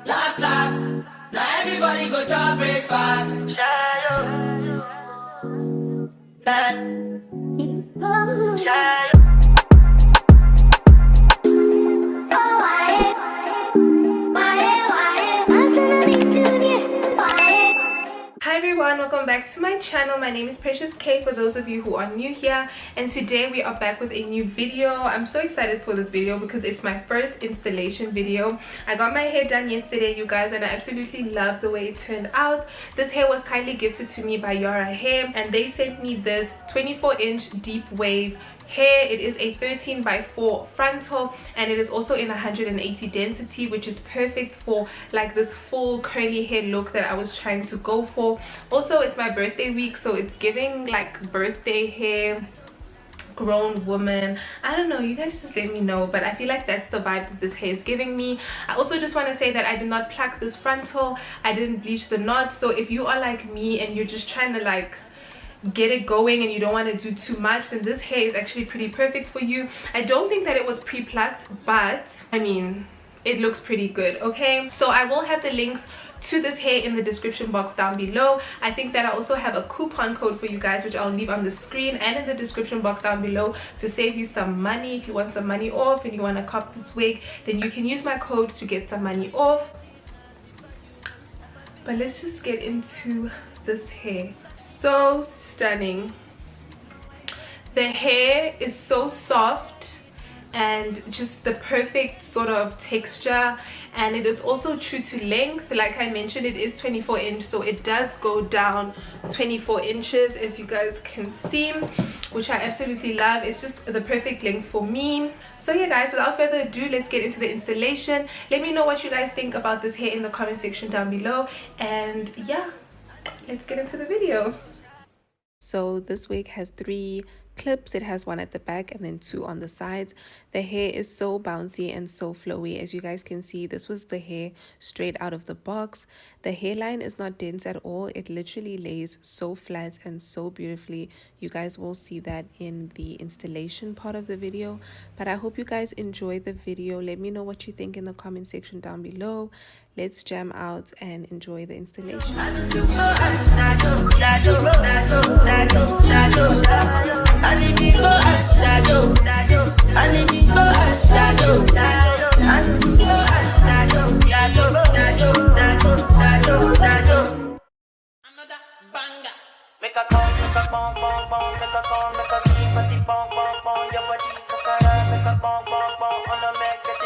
Last. Now everybody go to breakfast. Shayo. That. Shayo. Hi everyone, welcome back to my channel. My name is preciouskif for those of you who are new here, and today we are back with a new video. I'm so excited for this video because it's my first installation video. I got my hair done yesterday, you guys, and I absolutely love the way it turned out. This hair was kindly gifted to me by YARRA Hair, and they sent me this 24-inch deep wave hair. It is a 13x4 frontal, and it is also in 180 density, which is perfect for like this full curly hair look that I was trying to go for. Also, it's my birthday week, so it's giving like birthday hair, grown woman. I don't know, you guys just let me know, but I feel like that's the vibe that this hair is giving me. I also just want to say that I did not pluck this frontal, I didn't bleach the knots. So if you are like me and you're just trying to like get it going and you don't want to do too much, then this hair is actually pretty perfect for you. I don't think that it was pre-plucked, but I mean, it looks pretty good. Okay, so I will have the links to this hair in the description box down below. I think that I also have a coupon code for you guys, which I'll leave on the screen and in the description box down below to save you some money. If you want some money off and you want to cop this wig, then you can use my code to get some money off. But let's just get into this hair. So stunning. The hair is so soft and just the perfect sort of texture, and it is also true to length. Like I mentioned, it is 24 inch, so it does go down 24 inches, as you guys can see, which I absolutely love. It's just the perfect length for me. So yeah guys, without further ado, let's get into the installation. Let me know what you guys think about this hair in the comment section down below, and yeah, let's get into the video. So this wig has 3 clips. It has one at the back and then 2 on the sides. The hair is so bouncy and so flowy. As you guys can see, this was the hair straight out of the box. The hairline is not dense at all. It literally lays so flat and so beautifully. You guys will see that in the installation part of the video, but I hope you guys enjoy the video. Let me know what you think in the comment section down below. Let's jam out and enjoy the installation. Make a call, make a bong bong bong, make a call, make a deep at the bong bong bong, your body kakara, make a bong bong bong, on a make it.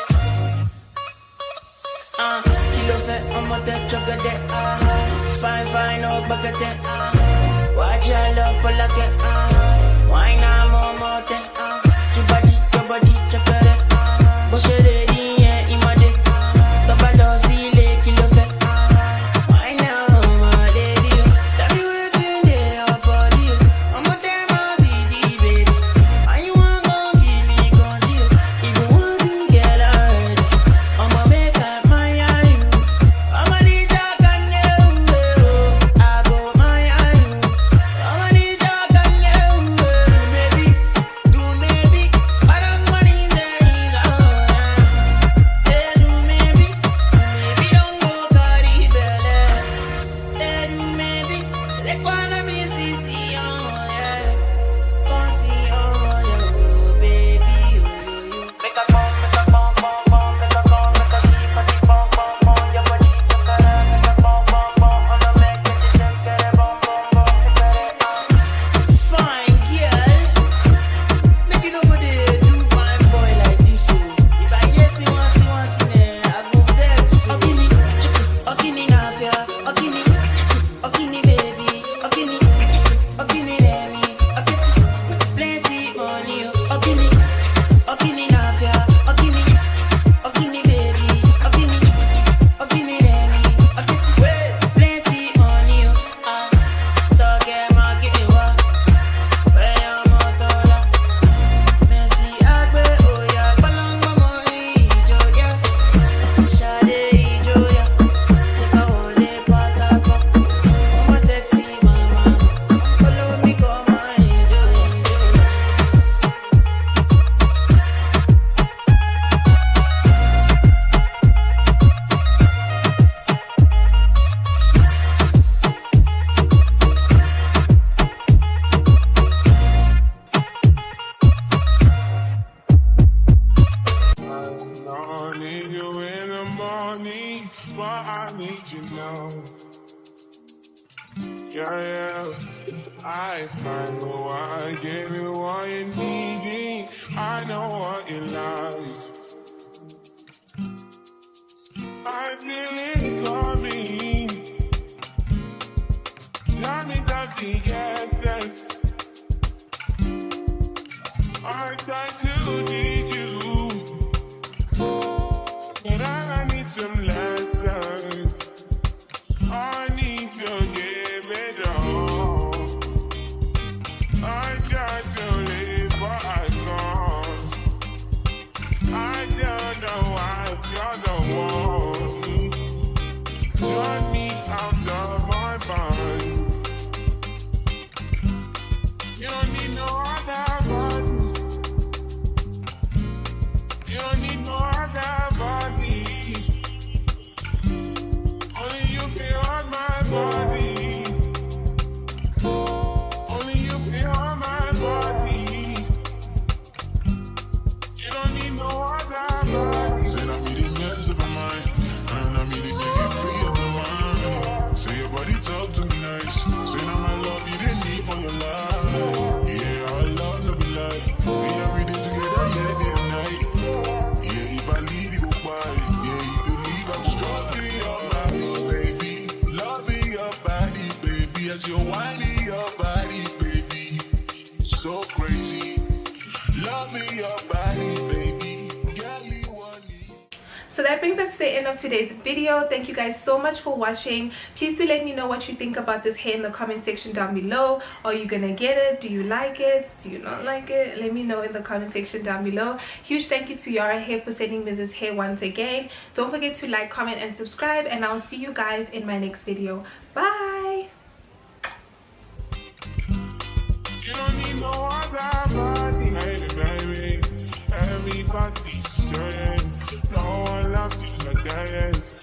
Kilo fe, omo te chokade, fine, oh bagate, watch your love for like it, why not more te, your body, chakare, bush it ready, yeah, imade, tabalo sile, kilo fe. the morning, but I need you now. Yeah, I find what I give you what you need. I know what you like. I feel it coming. Tell me something, yes, that I try to need you, but I need some lessons. I need to give it all. I try to live, but I can't. I don't know why you're the one. Turn me out of my mind. You don't need no other body. You don't need no other body. Only you feel on my body. Only you feel on my body. You don't need no other body. Said I'm eating mess of my mind, and I'm eating to get free of my mind. Say your body talk to me nice. Say now my love you didn't need for your life. Yeah, our love no be like. Say I'm reading together, yeah, day and night. Yeah, if I leave you goodbye. Yeah, you can leave, I'm struggling your body, baby. Loving your body, baby. As you're whining your body, baby. So crazy. Loving your body, baby. Girl, you want me. So that brings us to the end of today's video. Thank you guys so much for watching. Please do let me know what you think about this hair in the comment section down below. Are you gonna get it? Do you like it? Do you not like it? Let me know in the comment section down below. Huge thank you to YARRA Hair for sending me this hair once again. Don't forget to like, comment, and subscribe, and I'll see you guys in my next video. Bye. You don't need no other body, baby. Everybody's the same. No one loves you like that.